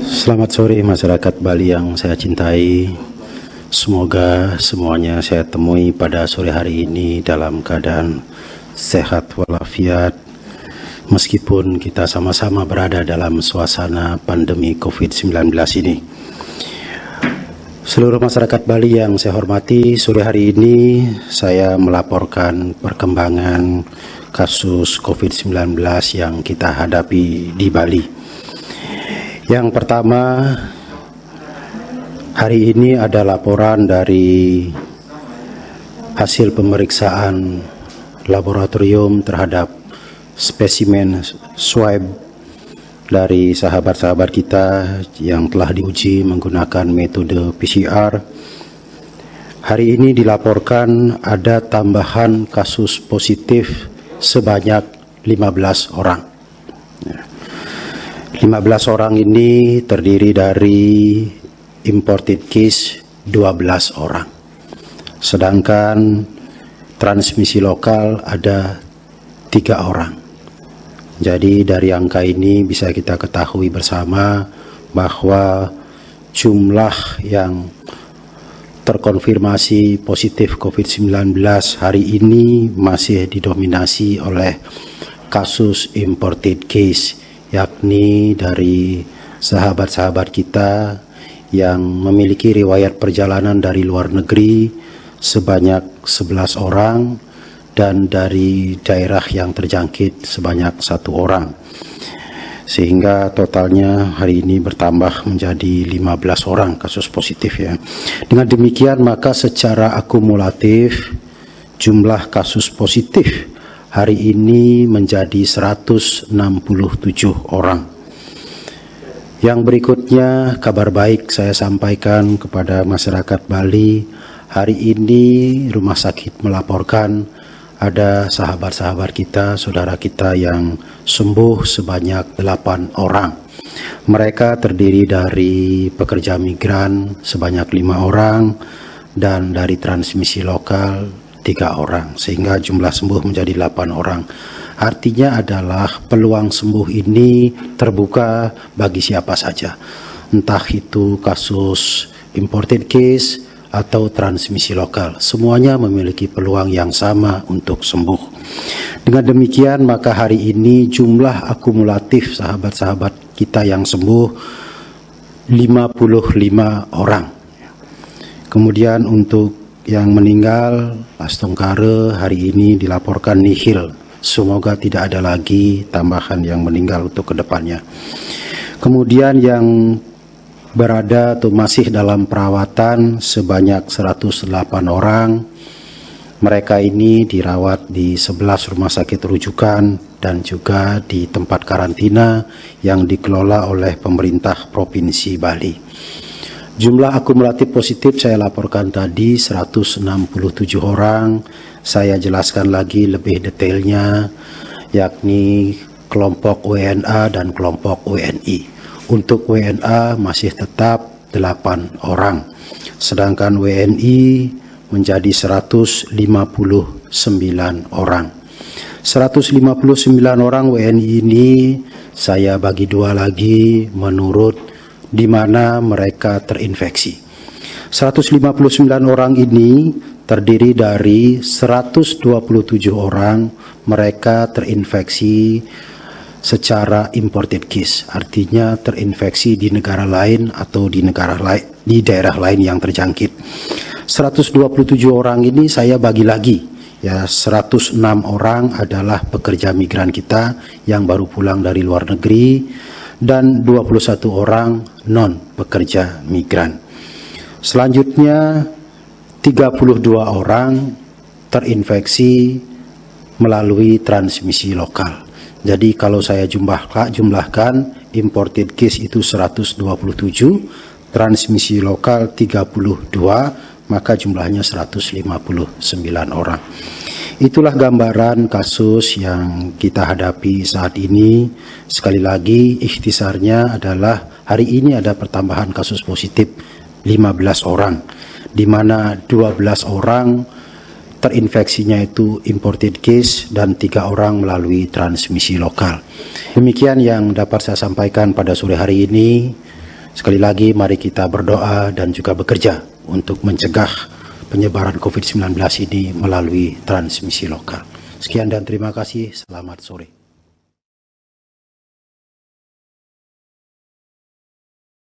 Selamat sore masyarakat Bali yang saya cintai. Semoga semuanya saya temui pada sore hari ini dalam keadaan sehat walafiat, meskipun kita sama-sama berada dalam suasana pandemi COVID-19 ini. Seluruh masyarakat Bali yang saya hormati, sore hari ini saya melaporkan perkembangan kasus COVID-19 yang kita hadapi di Bali. Yang pertama, hari ini ada laporan dari hasil pemeriksaan laboratorium terhadap spesimen swab dari sahabat-sahabat kita yang telah diuji menggunakan metode PCR. Hari ini dilaporkan ada tambahan kasus positif sebanyak 15 orang. 15 orang ini terdiri dari imported case 12 orang. Sedangkan transmisi lokal ada 3 orang. Jadi dari angka ini bisa kita ketahui bersama bahwa jumlah yang terkonfirmasi positif COVID-19 hari ini masih didominasi oleh kasus imported case, yakni dari sahabat-sahabat kita yang memiliki riwayat perjalanan dari luar negeri sebanyak 11 orang dan dari daerah yang terjangkit sebanyak 1 orang, sehingga totalnya hari ini bertambah menjadi 15 orang kasus positif ya. Dengan demikian maka secara akumulatif jumlah kasus positif hari ini menjadi 167 orang. Yang berikutnya kabar baik saya sampaikan kepada masyarakat Bali. Hari ini rumah sakit melaporkan ada sahabat-sahabat kita, saudara kita yang sembuh sebanyak 8 orang. Mereka terdiri dari pekerja migran sebanyak 5 orang dan dari transmisi lokal 3 orang, sehingga jumlah sembuh menjadi 8 orang. Artinya adalah peluang sembuh ini terbuka bagi siapa saja, entah itu kasus imported case atau transmisi lokal, semuanya memiliki peluang yang sama untuk sembuh. Dengan demikian maka hari ini jumlah akumulatif sahabat-sahabat kita yang sembuh 55 orang. Kemudian untuk yang meninggal Astongkare hari ini dilaporkan nihil. Semoga tidak ada lagi tambahan yang meninggal untuk kedepannya. Kemudian yang berada atau masih dalam perawatan sebanyak 108 orang. Mereka ini dirawat di 11 rumah sakit rujukan dan juga di tempat karantina yang dikelola oleh pemerintah Provinsi Bali. Jumlah akumulatif positif saya laporkan tadi 167 orang. Saya jelaskan lagi lebih detailnya, yakni kelompok WNA dan kelompok WNI. Untuk WNA masih tetap 8 orang, sedangkan WNI menjadi 159 orang. 159 orang WNI ini saya bagi 2 lagi menurut di mana mereka terinfeksi. 159 orang ini terdiri dari 127 orang mereka terinfeksi secara imported case, artinya terinfeksi di negara lain atau di daerah lain yang terjangkit. 127 orang ini saya bagi lagi ya, 106 orang adalah pekerja migran kita yang baru pulang dari luar negeri dan 21 orang non pekerja migran. Selanjutnya 32 orang terinfeksi melalui transmisi lokal. Jadi kalau saya jumlahkan imported case itu 127, transmisi lokal 32, maka jumlahnya 159 orang. Itulah gambaran kasus yang kita hadapi saat ini. Sekali lagi ikhtisarnya adalah hari ini ada pertambahan kasus positif 15 orang, di mana 12 orang terinfeksinya itu imported case dan 3 orang melalui transmisi lokal. Demikian yang dapat saya sampaikan pada sore hari ini. Sekali lagi mari kita berdoa dan juga bekerja untuk mencegah penyebaran COVID-19 ini melalui transmisi lokal. Sekian dan terima kasih. Selamat sore.